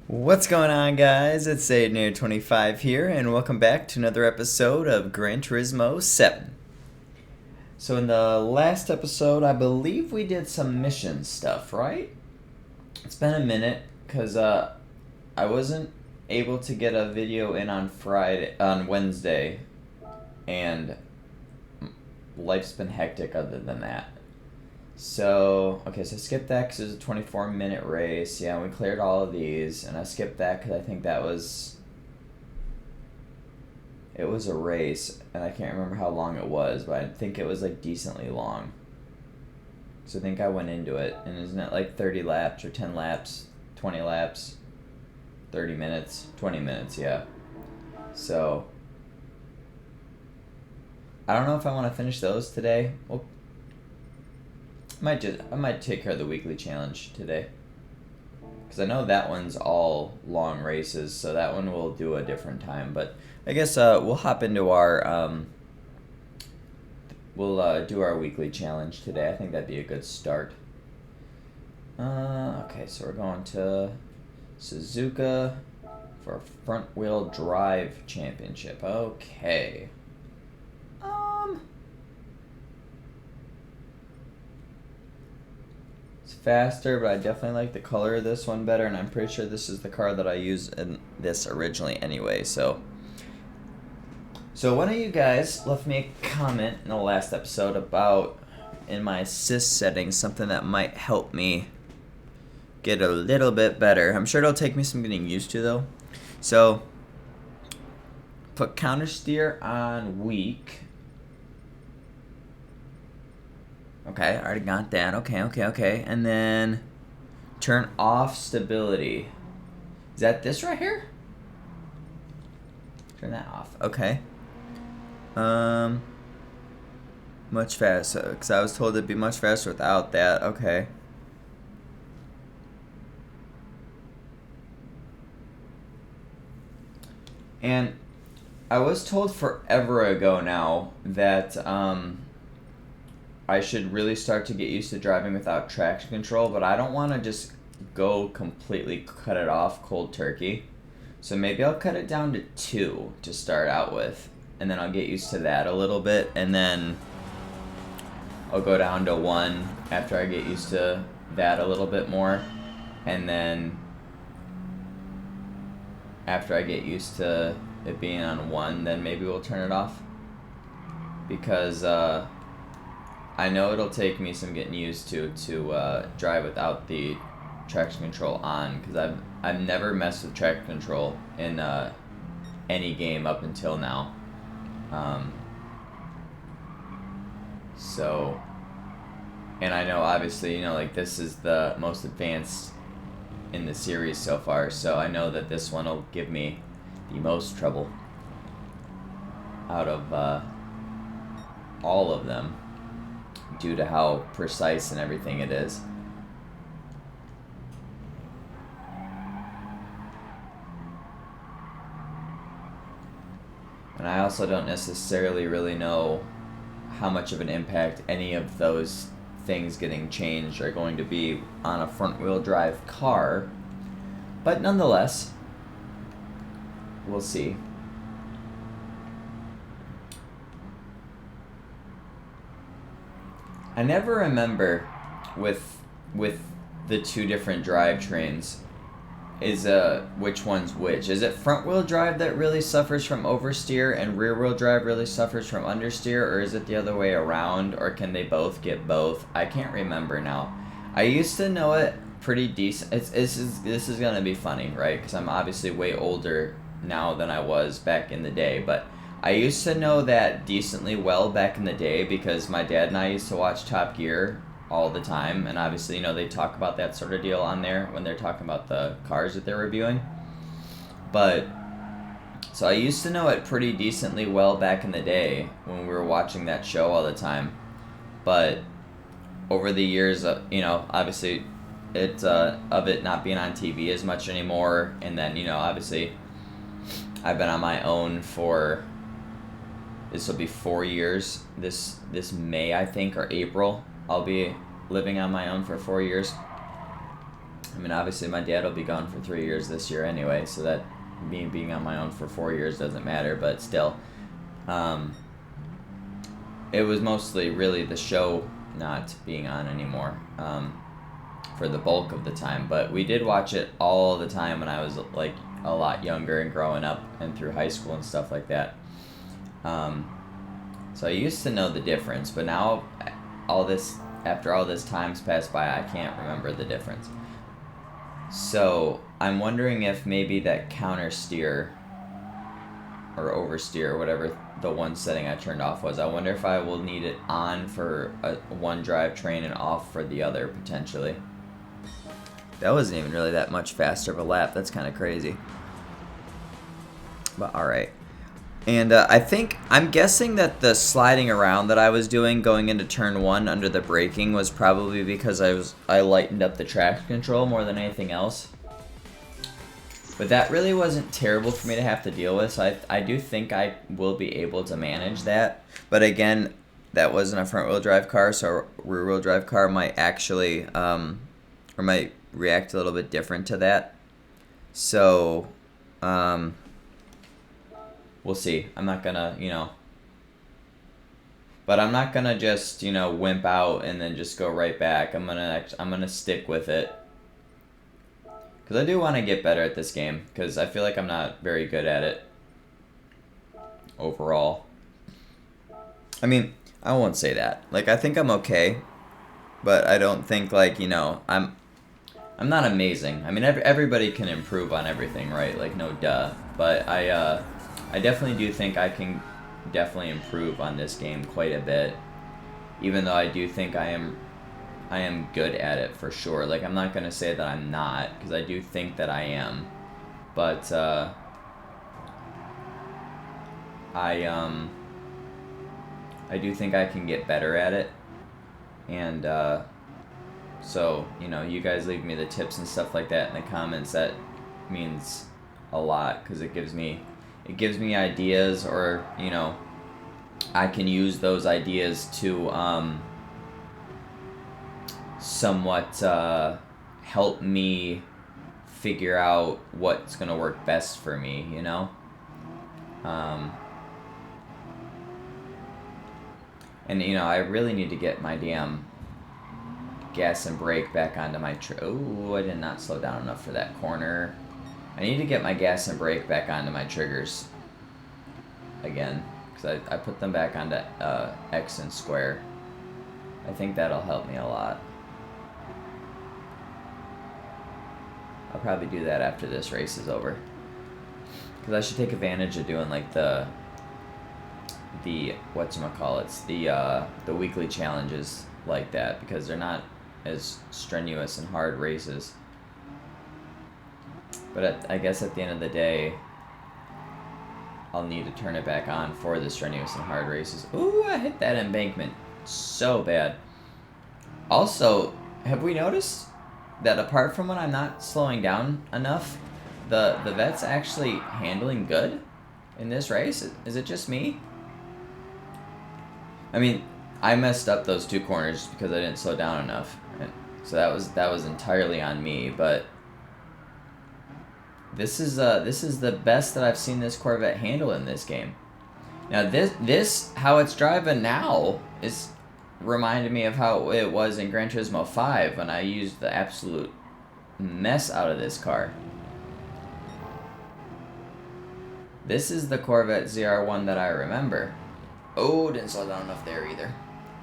What's going on, guys? It's Aiden25 here, and welcome back to another episode of Gran Turismo 7. So, in the last episode, I believe we did some mission stuff, right? It's been a minute because I wasn't able to get a video in on Wednesday, and life's been hectic other than that. So, okay, so I skipped that because it was a 24-minute race. Yeah, we cleared all of these, and I skipped that because I think it was a race, and I can't remember how long it was, but I think it was, like, decently long. So I think I went into it, and isn't it, like, 30 laps or 10 laps, 20 laps, 30 minutes, 20 minutes, yeah. So, I don't know if I want to finish those today. Well, I might take care of the weekly challenge today, because I know that one's all long races, so that one we'll do a different time. But I guess we'll hop into our we'll do our weekly challenge today. I think that'd be a good start. Okay, so we're going to Suzuka for a front wheel drive championship. Okay. Faster, but I definitely like the color of this one better, and I'm pretty sure this is the car that I used in this originally anyway. So one of you guys left me a comment in the last episode about, in my assist settings, something that might help me get a little bit better. I'm sure it'll take me some getting used to, though. So put counter steer on weak. Okay, I already got that. Okay. And then turn off stability. Is that this right here? Turn that off. Okay. Much faster. Because I was told it'd be much faster without that. Okay. And I was told forever ago now that, I should really start to get used to driving without traction control, but I don't want to just go completely cut it off cold turkey. So maybe I'll cut it down to 2 to start out with, and then I'll get used to that a little bit, and then I'll go down to 1 after I get used to that a little bit more, and then after I get used to it being on 1, then maybe we'll turn it off, because I know it'll take me some getting used to drive without the traction control on, because I've never messed with traction control in any game up until now. So, and I know obviously, like, this is the most advanced in the series so far, so I know that this one will give me the most trouble out of all of them, due to how precise and everything it is. And I also don't necessarily really know how much of an impact any of those things getting changed are going to be on a front-wheel drive car, but nonetheless, we'll see. I never remember with the 2 different drivetrains is which one's which. Is it front wheel drive that really suffers from oversteer and rear wheel drive really suffers from understeer, or is it the other way around, or can they both get both? I can't remember now. I used to know it pretty decent. This is gonna be funny, right? Because I'm obviously way older now than I was back in the day, but I used to know that decently well back in the day because my dad and I used to watch Top Gear all the time, and obviously, they talk about that sort of deal on there when they're talking about the cars that they're reviewing. But, so I used to know it pretty decently well back in the day when we were watching that show all the time. But over the years, obviously, of it not being on TV as much anymore, and then, obviously, I've been on my own for... This will be 4 years. This May, I think, or April, I'll be living on my own for 4 years. I mean, obviously my dad will be gone for 3 years this year anyway, so that me being on my own for 4 years doesn't matter, but still. It was mostly really the show not being on anymore for the bulk of the time, but we did watch it all the time when I was like a lot younger and growing up and through high school and stuff like that. So I used to know the difference, but now after all this time's passed by, I can't remember the difference. So I'm wondering if maybe that counter steer or oversteer or whatever the one setting I turned off was, I wonder if I will need it on for one drivetrain and off for the other potentially. That wasn't even really that much faster of a lap. That's kind of crazy. But alright. And I'm guessing that the sliding around that I was doing going into turn 1 under the braking was probably because I lightened up the traction control more than anything else. But that really wasn't terrible for me to have to deal with, so I do think I will be able to manage that. But again, that wasn't a front wheel drive car, so a rear wheel drive car might actually, or might react a little bit different to that. So, we'll see. I'm not gonna, but I'm not gonna just, wimp out and then just go right back. I'm gonna stick with it. Because I do want to get better at this game, because I feel like I'm not very good at it overall. I mean, I won't say that. Like, I think I'm okay, but I don't think, like, I'm not amazing. I mean, everybody can improve on everything, right? Like, no duh. But I definitely do think I can definitely improve on this game quite a bit, even though I do think I am good at it for sure. Like, I'm not gonna say that I'm not, because I do think that I am, but I do think I can get better at it, and so you guys leave me the tips and stuff like that in the comments. That means a lot, because it gives me ideas, or I can use those ideas to somewhat help me figure out what's gonna work best for me, and I really need to get my damn gas and brake back onto my oh, I did not slow down enough for that corner. I need to get my gas and brake back onto my triggers again, because I put them back onto X and square. I think that'll help me a lot. I'll probably do that after this race is over, because I should take advantage of doing like the whatchamacallits, the weekly challenges like that, because they're not as strenuous and hard races. But I guess at the end of the day, I'll need to turn it back on for the strenuous and hard races. Ooh, I hit that embankment so bad. Also, have we noticed that apart from when I'm not slowing down enough, the vet's actually handling good in this race? Is it just me? I mean, I messed up those 2 corners because I didn't slow down enough, and so that was entirely on me. But this is the best that I've seen this Corvette handle in this game. Now this how it's driving now is reminded me of how it was in Gran Turismo 5 when I used the absolute mess out of this car. This is the Corvette ZR1 that I remember. Oh, didn't slow down enough there either.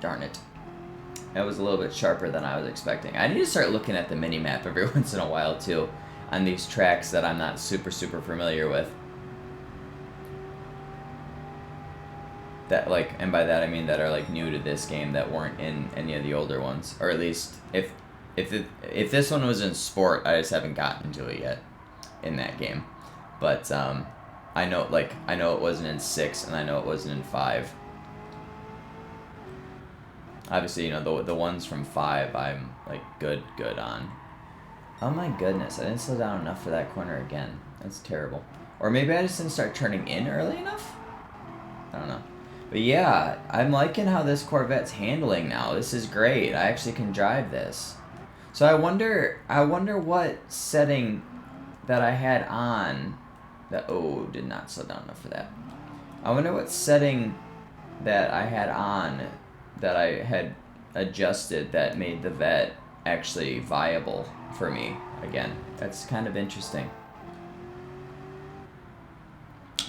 Darn it. That was a little bit sharper than I was expecting. I need to start looking at the mini-map every once in a while, too, on these tracks that I'm not super familiar with. That, like, and by that I mean that are, like, new to this game, that weren't in any of the older ones. Or at least, if this one was in Sport, I just haven't gotten to it yet in that game. But, I know it wasn't in 6, and I know it wasn't in 5. Obviously, the ones from 5, I'm, like, good on. Oh my goodness, I didn't slow down enough for that corner again. That's terrible. Or maybe I just didn't start turning in early enough? I don't know. But yeah, I'm liking how this Corvette's handling now. This is great. I actually can drive this. So I wonder what setting that I had on that, oh, did not slow down enough for that. I wonder what setting that I had on that I had adjusted that made the vet actually viable for me again. That's kind of interesting.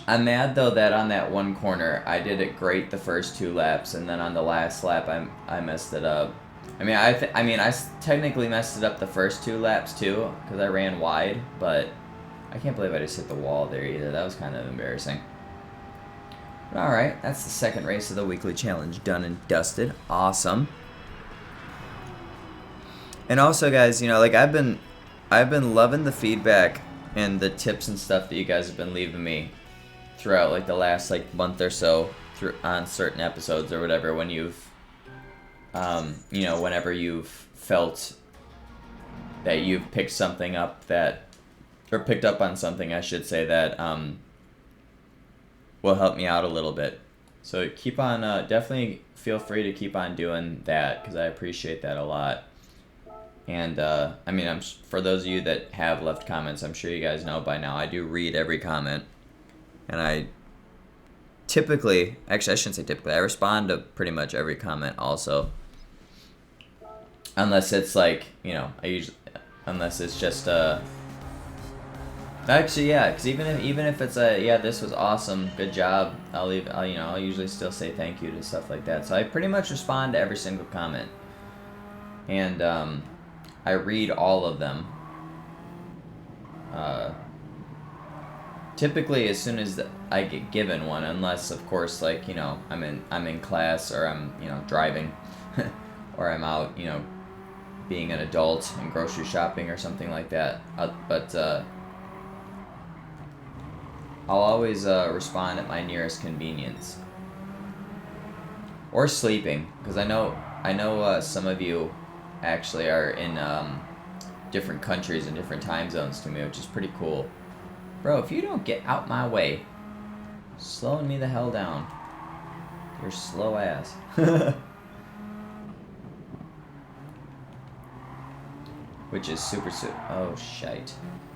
I'm mad though that on that one corner I did it great the first 2 laps, and then on the last lap I messed it up. I mean I technically messed it up the first 2 laps too because I ran wide, but I can't believe I just hit the wall there either. That was kind of embarrassing. But all right, that's the second race of the weekly challenge done and dusted. Awesome. And also, guys, you know, like I've been loving the feedback and the tips and stuff that you guys have been leaving me throughout like the last like month or so through on certain episodes or whatever, when you've you know, whenever you've felt that you've picked something up that, or picked up on something I should say, that will help me out a little bit. So keep on, definitely feel free to keep on doing that because I appreciate that a lot. And I mean, for those of you that have left comments, I'm sure you guys know by now I do read every comment. And I typically, actually I shouldn't say typically, I respond to pretty much every comment also. Unless it's like, you know, unless it's just actually, yeah, because even if it's a, yeah, this was awesome, good job, I'll usually still say thank you to stuff like that. So I pretty much respond to every single comment. And I read all of them. Typically as soon as I get given one, unless of course, like, you know, I'm in class, or I'm, you know, driving or I'm out, you know, being an adult and grocery shopping or something like that. But I'll always respond at my nearest convenience. Or sleeping, because I know some of you actually are in different countries and different time zones to me, which is pretty cool. Bro, if you don't get out my way, slowing me the hell down. You're slow ass. Which is super oh shite.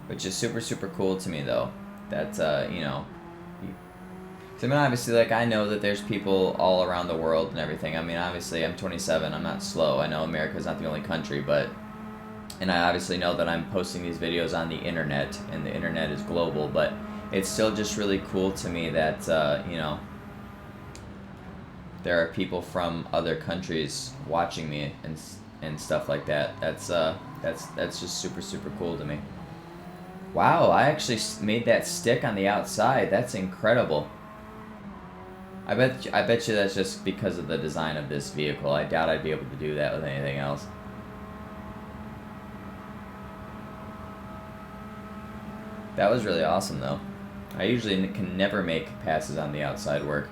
Which is super cool to me though. That's you know, I mean, obviously, like, I know that there's people all around the world and everything. I mean, obviously, I'm 27. I'm not slow. I know America's not the only country, but... And I obviously know that I'm posting these videos on the internet, and the internet is global, but it's still just really cool to me that, you know, there are people from other countries watching me and stuff like that. That's just super cool to me. Wow, I actually made that stick on the outside. That's incredible. I bet you that's just because of the design of this vehicle. I doubt I'd be able to do that with anything else. That was really awesome, though. I usually can never make passes on the outside work.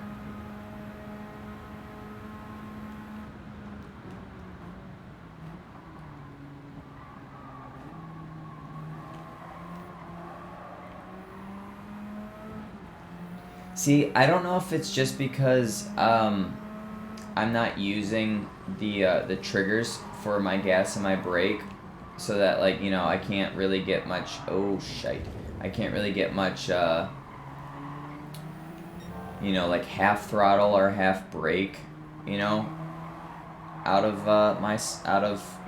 See, I don't know if it's just because I'm not using the triggers for my gas and my brake, so that, like, you know, I can't really get much. Oh shite! I can't really get much. You know, like half throttle or half brake, you know, out of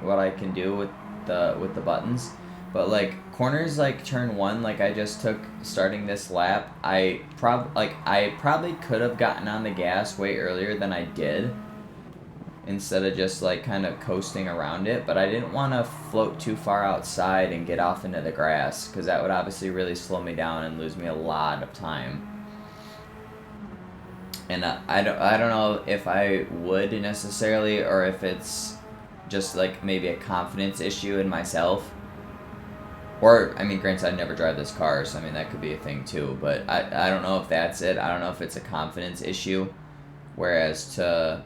what I can do with the buttons. But like corners like turn 1, like I just took starting this lap, I probably could have gotten on the gas way earlier than I did, instead of just like kind of coasting around it. But I didn't want to float too far outside and get off into the grass, because that would obviously really slow me down and lose me a lot of time. And I don't know if I would necessarily, or if it's just like maybe a confidence issue in myself. Or, I mean, granted, I never drive this car, so I mean, that could be a thing too. But I don't know if that's it. I don't know if it's a confidence issue, whereas to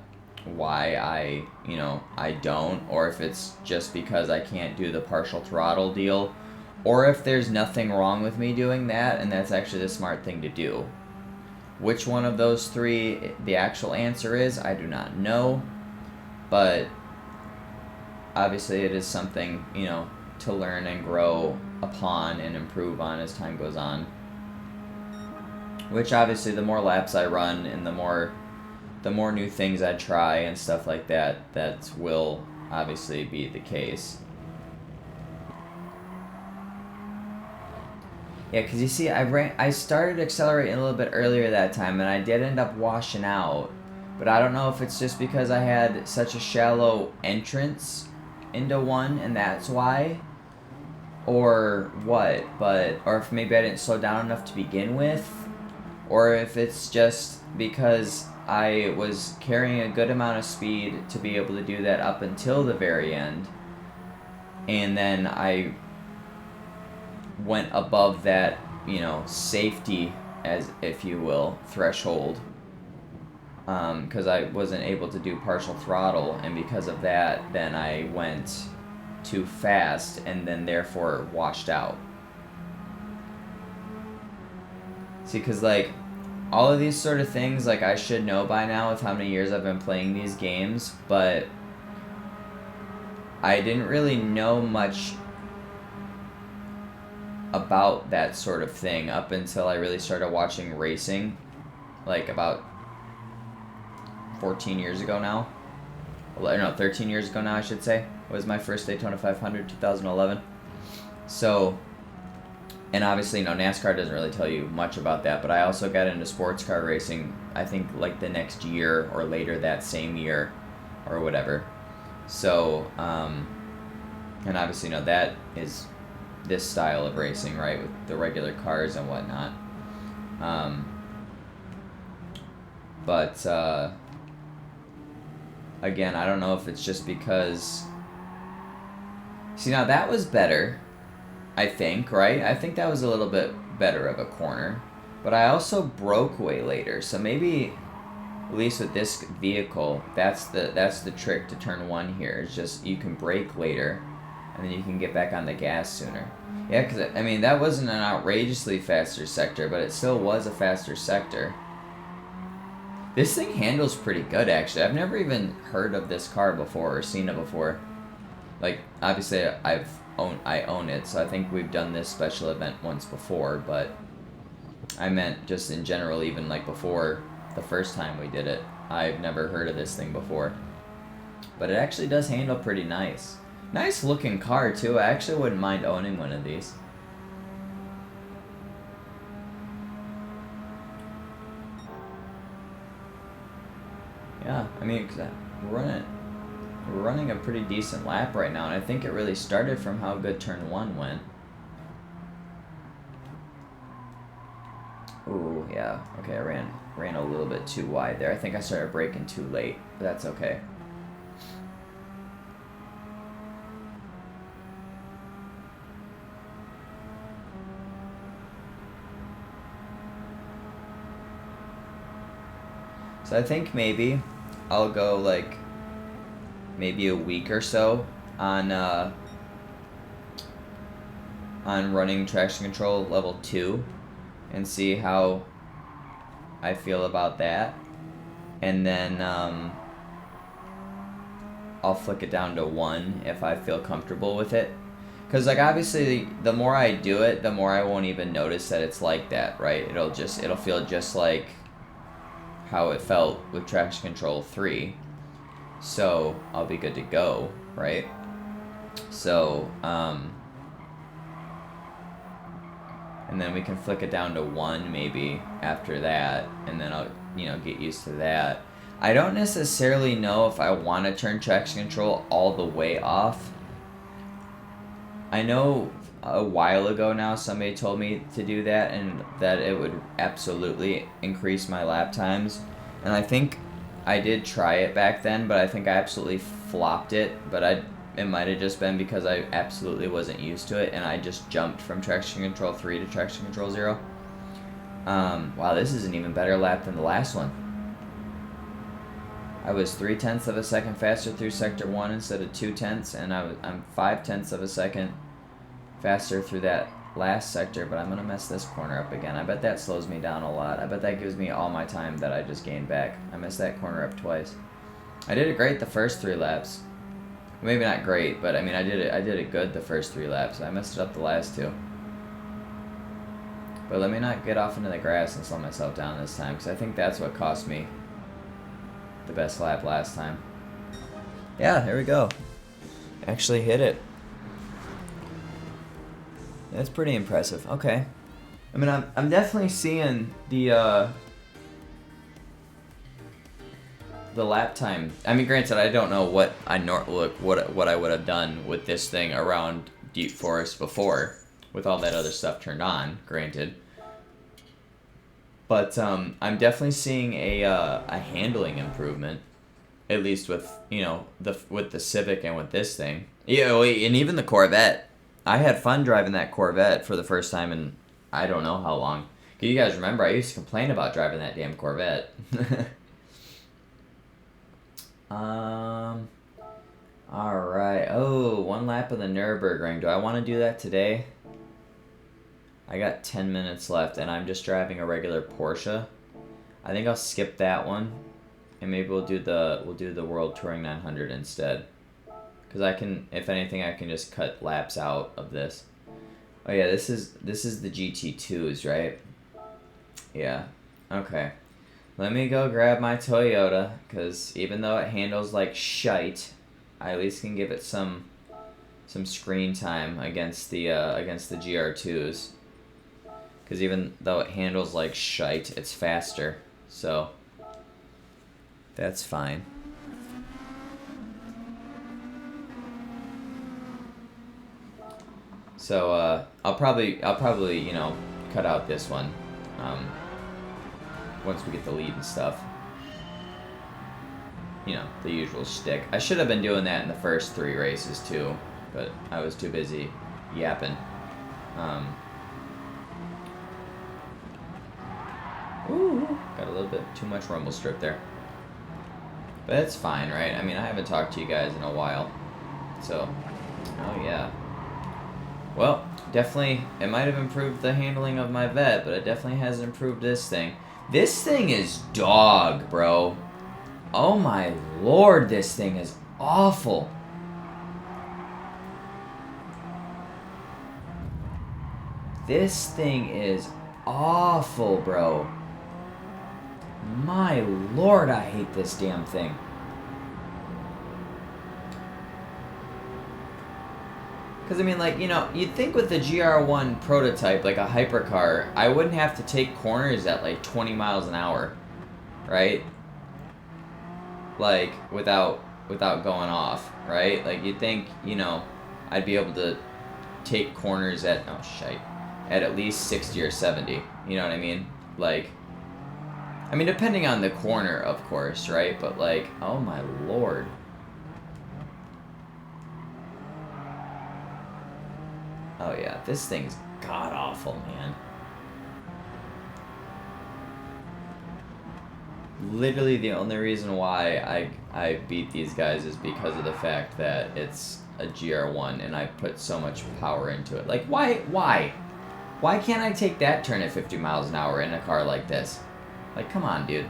why I don't, or if it's just because I can't do the partial throttle deal, or if there's nothing wrong with me doing that, and that's actually the smart thing to do. Which one of those three the actual answer is, I do not know, but obviously it is something, you know, to learn and grow upon and improve on as time goes on. Which obviously the more laps I run and the more new things I try and stuff like that, that will obviously be the case. Yeah, because you see, I started accelerating a little bit earlier that time, and I did end up washing out. But I don't know if it's just because I had such a shallow entrance into one, and that's why, or what. Or if maybe I didn't slow down enough to begin with, or if it's just because I was carrying a good amount of speed to be able to do that up until the very end, and then I went above that, you know, safety, as if you will, threshold, because I wasn't able to do partial throttle, and because of that, then I went too fast, and then therefore washed out. See, because, like, all of these sort of things, like, I should know by now with how many years I've been playing these games, but I didn't really know much about that sort of thing up until I really started watching racing, like about 14 years ago now. No, 13 years ago now, I should say. It was my first Daytona 500, 2011. So, and obviously, you know, NASCAR doesn't really tell you much about that, but I also got into sports car racing, I think, like the next year or later that same year or whatever. So, and obviously, you know, that is this style of racing, right, with the regular cars and whatnot. But again, I don't know if it's just because... See, now that was better, I think, right? I think that was a little bit better of a corner. But I also broke way later, so maybe, at least with this vehicle, that's the trick to turn one here. It's just you can brake later, and then you can get back on the gas sooner. Yeah, because, I mean, that wasn't an outrageously faster sector, but it still was a faster sector. This thing handles pretty good, actually. I've never even heard of this car before or seen it before. Like, obviously, I own it, so I think we've done this special event once before, but I meant just in general, even like before the first time we did it. I've never heard of this thing before. But it actually does handle pretty nice. Nice looking car, too. I actually wouldn't mind owning one of these. Yeah, I mean, cause we're running a pretty decent lap right now, and I think it really started from how good turn one went. Ooh, yeah. Okay, I ran a little bit too wide there. I think I started braking too late, but that's okay. So I think maybe I'll go like maybe a week or so on running traction control level 2 and see how I feel about that. And then I'll flick it down to 1 if I feel comfortable with it. Because, like, obviously, the more I do it, the more I won't even notice that it's like that, right? It'll feel just like how it felt with traction control 3. So, I'll be good to go, right? So, and then we can flick it down to 1 maybe after that, and then I'll, you know, get used to that. I don't necessarily know if I want to turn traction control all the way off. I know a while ago now somebody told me to do that and that it would absolutely increase my lap times. And I think I did try it back then, but I think I absolutely flopped it. But it might have just been because I absolutely wasn't used to it and I just jumped from traction control 3 to traction control 0. Wow, this is an even better lap than the last one. I was 0.3 of a second faster through sector 1 instead of 0.2, and I'm 0.5 of a second faster through that last sector, but I'm gonna mess this corner up again. I bet that slows me down a lot. I bet that gives me all my time that I just gained back. I messed that corner up twice. I did it great the first 3 laps. Maybe not great, but I mean, I did it good the first 3 laps. I messed it up the last 2. But let me not get off into the grass and slow myself down this time, because I think that's what cost me the best lap last time. Yeah, there we go. Actually hit it. That's pretty impressive. Okay. I mean, I'm definitely seeing the lap time. I mean, granted, I don't know what what I would have done with this thing around Deep Forest before, with all that other stuff turned on. Granted, but I'm definitely seeing a handling improvement, at least with with the Civic and with this thing. Yeah, and even the Corvette. I had fun driving that Corvette for the first time in I don't know how long. You guys remember I used to complain about driving that damn Corvette. Alright. Oh, 1 lap of the Nürburgring. Do I want to do that today? I got 10 minutes left, and I'm just driving a regular Porsche. I think I'll skip that one, and maybe we'll do the World Touring 900 instead. Because I can, if anything, I can just cut laps out of this. Oh yeah, this is the GT2s, right? Yeah. Okay. Let me go grab my Toyota, because even though it handles like shite, I at least can give it some screen time against the GR2s. Because even though it handles like shite, it's faster. So that's fine. So I'll probably cut out this one once we get the lead and stuff. The usual shtick. I should have been doing that in the first 3 races too, but I was too busy yapping. Ooh, got a little bit too much rumble strip there. But it's fine, right? I mean, I haven't talked to you guys in a while. So, oh yeah. Well, definitely, it might have improved the handling of my Vet, but it definitely has improved this thing. This thing is dog, bro. Oh my lord, this thing is awful. This thing is awful, bro. My lord, I hate this damn thing. Because, I mean, like, you'd think with the GR1 prototype, like a hypercar, I wouldn't have to take corners at, like, 20 miles an hour, right? Like, without going off, right? Like, you'd think, I'd be able to take corners at, oh, shite, at least 60 or 70, you know what I mean? Like, I mean, depending on the corner, of course, right? But, like, oh my lord. Oh yeah, this thing's god-awful, man. Literally the only reason why I beat these guys is because of the fact that it's a GR1 and I put so much power into it. Like, why? Why can't I take that turn at 50 miles an hour in a car like this? Like, come on, dude.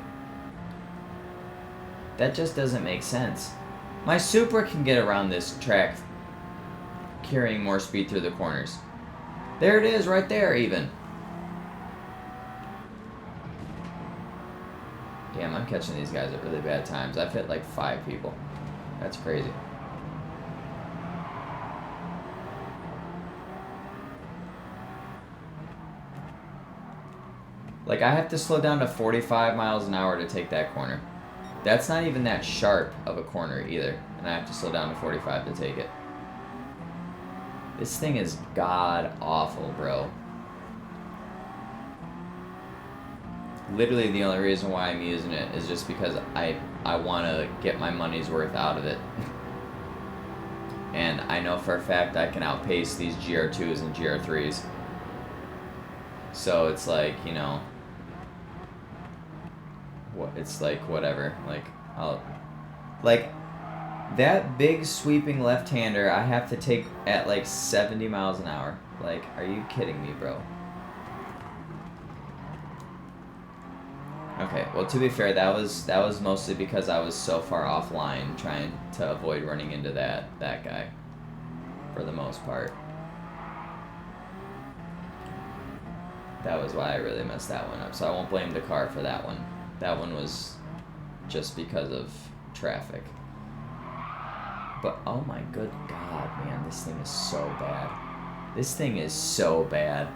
That just doesn't make sense. My Supra can get around this track carrying more speed through the corners. There it is, right there, even. Damn, I'm catching these guys at really bad times. I've hit like 5 people. That's crazy. Like, I have to slow down to 45 miles an hour to take that corner. That's not even that sharp of a corner either. And I have to slow down to 45 to take it. This thing is god-awful, bro. Literally the only reason why I'm using it is just because I want to get my money's worth out of it. And I know for a fact I can outpace these GR2s and GR3s. So it's like, it's like whatever. Like, that big sweeping left-hander I have to take at like 70 miles an hour. Like, are you kidding me, bro? Okay, well, to be fair, that was mostly because I was so far offline trying to avoid running into that guy, for the most part. That was why I really messed that one up, so I won't blame the car for that one. That one was just because of traffic. But, oh my good god, man, this thing is so bad. This thing is so bad.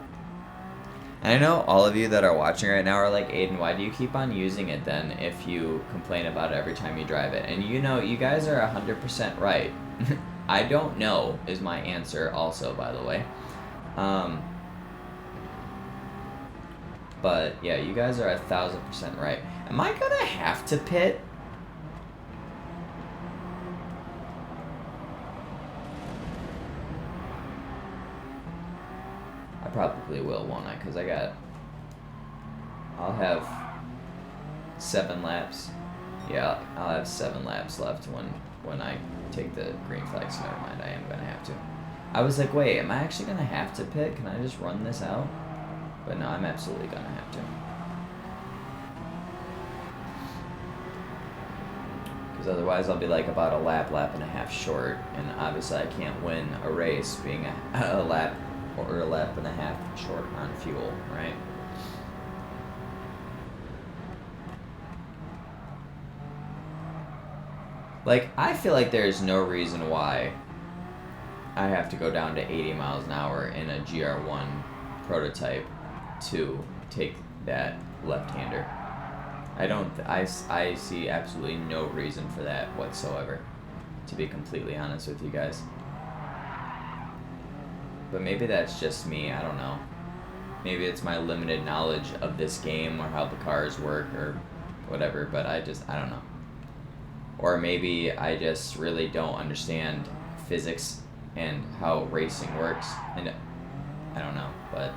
And I know all of you that are watching right now are like, Aiden, why do you keep on using it then if you complain about it every time you drive it? And you know, you guys are 100% right. I don't know is my answer also, by the way. But yeah, you guys are 1,000% right. Am I gonna have to pit? I probably will, won't I? Because I'll have 7 laps. Yeah, I'll have 7 laps left when I take the green flag, so never mind, I am gonna have to. I was like, wait, am I actually gonna have to pit? Can I just run this out? But no, I'm absolutely gonna have to. Because otherwise I'll be like about a lap and a half short, and obviously I can't win a race being a lap or a lap and a half short on fuel, right? Like, I feel like there's no reason why I have to go down to 80 miles an hour in a GR1 prototype to take that left-hander. I see absolutely no reason for that whatsoever, to be completely honest with you guys. But maybe that's just me, I don't know. Maybe it's my limited knowledge of this game or how the cars work or whatever, but I don't know. Or maybe I just really don't understand physics and how racing works, and I don't know, but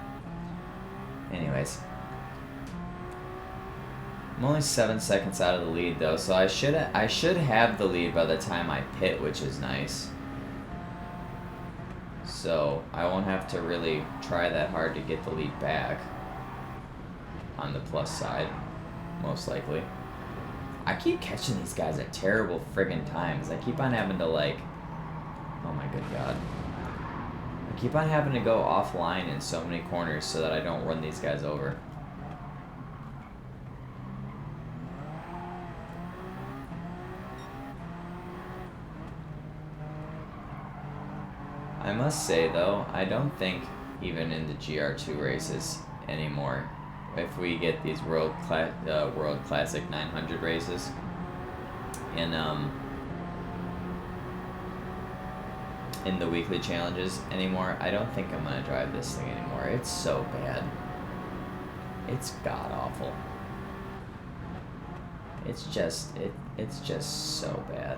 anyways. I'm only 7 seconds out of the lead though, so I should have the lead by the time I pit, which is nice. So I won't have to really try that hard to get the lead back on the plus side, most likely. I keep catching these guys at terrible friggin' times. I keep on having to like, oh my good god. I keep on having to go offline in so many corners so that I don't run these guys over. I must say though, I don't think even in the GR2 races anymore, if we get these World Classic 900 races, in the weekly challenges anymore, I don't think I'm gonna drive this thing anymore. It's so bad. It's god awful. It's just so bad.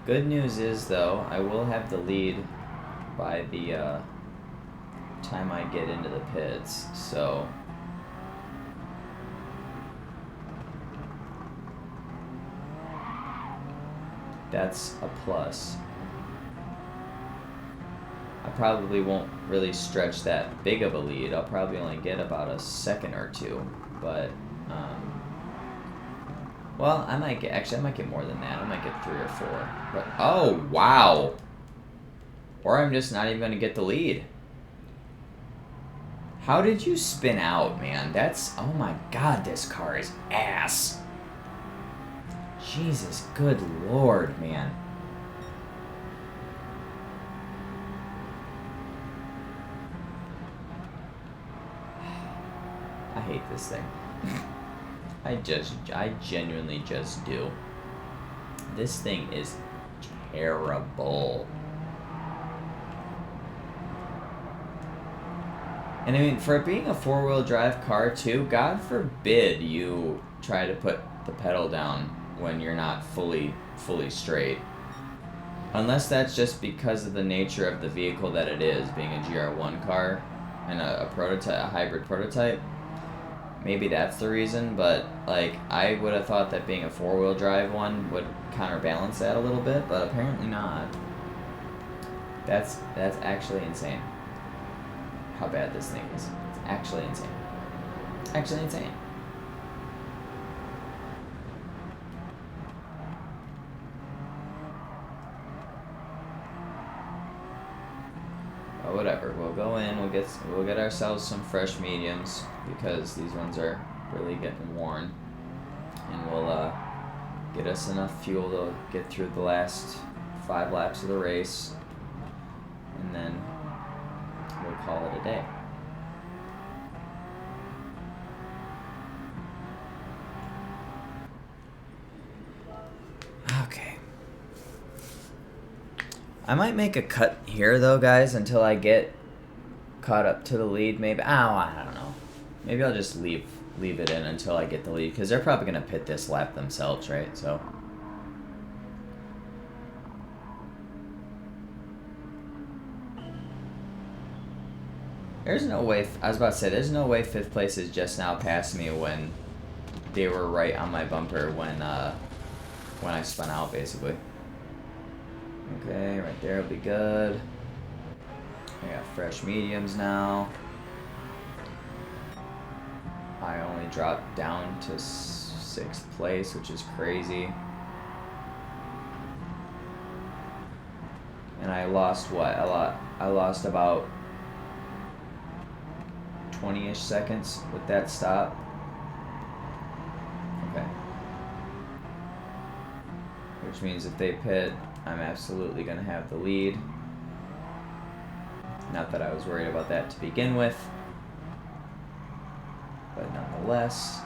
Good news is though, I will have the lead by the time I get into the pits, so that's a plus. I probably won't really stretch that big of a lead. I'll probably only get about a second or two, but well, I might get more than that. I might get 3 or 4. But oh wow! Or I'm just not even gonna get the lead. How did you spin out, man? That's, oh my god, this car is ass. Jesus, good lord, man. I hate this thing. I genuinely just do. This thing is terrible. And I mean, for it being a 4-wheel drive car too, God forbid you try to put the pedal down when you're not fully straight. Unless that's just because of the nature of the vehicle that it is, being a GR1 car and a prototype, a hybrid prototype. Maybe that's the reason, but like I would have thought that being a 4-wheel drive one would counterbalance that a little bit, but apparently not. That's actually insane. how bad this thing is. It's actually insane. Actually insane. But whatever, we'll go in, we'll get ourselves some fresh mediums because these ones are really getting worn. And we'll get us enough fuel to get through the last 5 laps of the race. And then we'll call it a day. Okay. I might make a cut here though, guys, until I get caught up to the lead. Maybe, I don't know. Maybe I'll just leave it in until I get the lead, because they're probably going to pit this lap themselves, right? So there's no way, I was about to say, there's no way 5th place is just now past me when they were right on my bumper when I spun out, basically. Okay, right there will be good. I got fresh mediums now. I only dropped down to 6th place, which is crazy. And I lost what? I lost about 20-ish seconds with that stop. Okay. Which means if they pit, I'm absolutely going to have the lead. Not that I was worried about that to begin with, but nonetheless.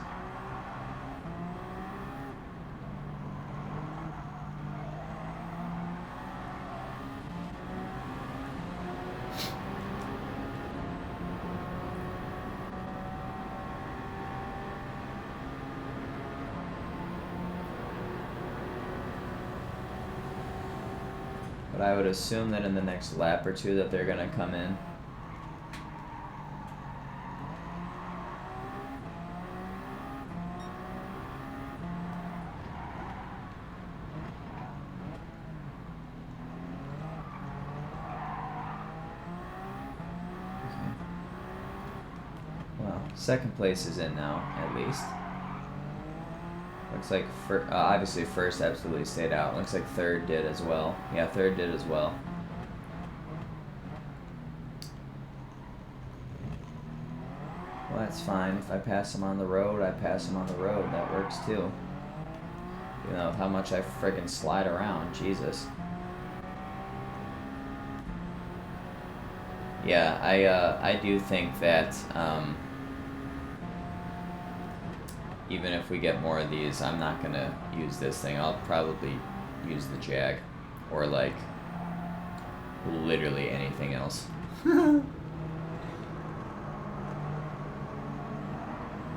But I would assume that in the next lap or two that they're going to come in. Okay. Well, 2nd place is in now, at least. Looks like, obviously 1st absolutely stayed out. Looks like 3rd did as well. Yeah, 3rd did as well. Well, that's fine. If I pass them on the road, I pass them on the road. That works too. You know, how much I friggin' slide around. Jesus. Yeah, I do think that, even if we get more of these, I'm not going to use this thing. I'll probably use the Jag. Or, like, literally anything else.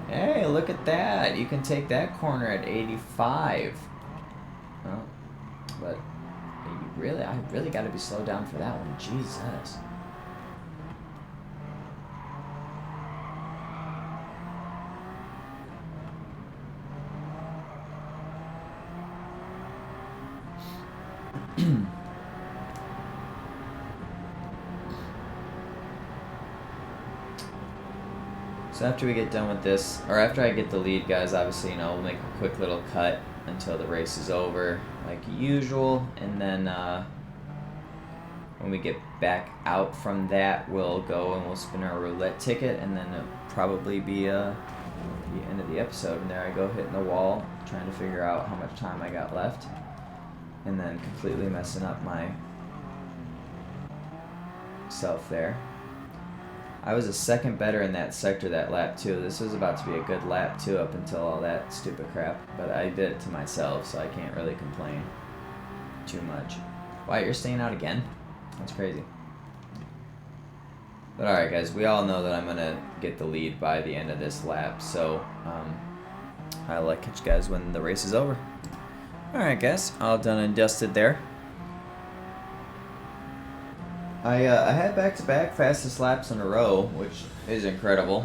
Hey, look at that. You can take that corner at 85. Oh, but I really got to be slowed down for that one. Jesus. So after we get done with this, or after I get the lead, guys, obviously, you know, we'll make a quick little cut until the race is over, like usual, and then when we get back out from that, we'll go and we'll spin our roulette ticket, and then it'll probably be the end of the episode. And there I go, hitting the wall, trying to figure out how much time I got left, and then completely messing up my self there. I was a second better in that sector that lap too. This was about to be a good lap too up until all that stupid crap. But I did it to myself, so I can't really complain too much. Wyatt, you're staying out again? That's crazy. But alright guys, we all know that I'm going to get the lead by the end of this lap. So I'll catch you guys when the race is over. Alright guys, all done and dusted there. I had back-to-back fastest laps in a row, which is incredible,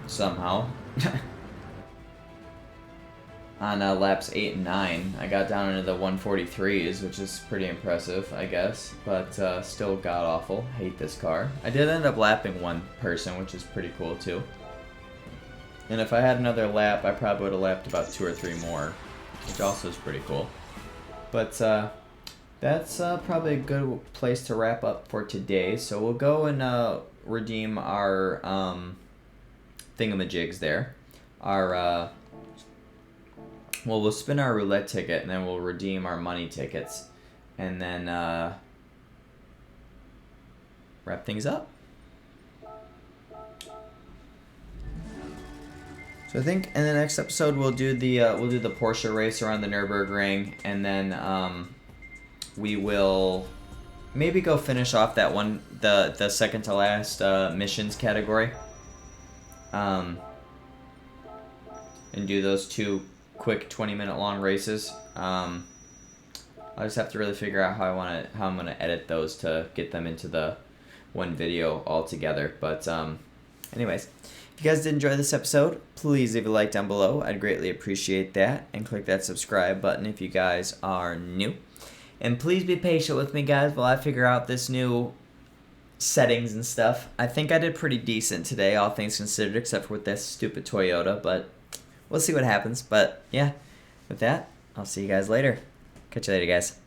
somehow. on laps 8 and 9. I got down into the 143s, which is pretty impressive, I guess, but still god-awful. Hate this car. I did end up lapping one person, which is pretty cool, too. And if I had another lap, I probably would have lapped about 2 or 3 more, which also is pretty cool. But that's probably a good place to wrap up for today. So we'll go and redeem our thingamajigs there. Our well, we'll spin our roulette ticket, and then we'll redeem our money tickets, and then wrap things up. So I think in the next episode we'll do the Porsche race around the Nürburgring, and then we will maybe go finish off that one, the second to last missions category, and do those 2 quick 20-minute long races. I just have to really figure out how I'm gonna edit those to get them into the one video all together. But anyways, if you guys did enjoy this episode, please leave a like down below. I'd greatly appreciate that, and click that subscribe button if you guys are new. And please be patient with me, guys, while I figure out this new settings and stuff. I think I did pretty decent today, all things considered, except for with this stupid Toyota, but we'll see what happens. But yeah, with that, I'll see you guys later. Catch you later, guys.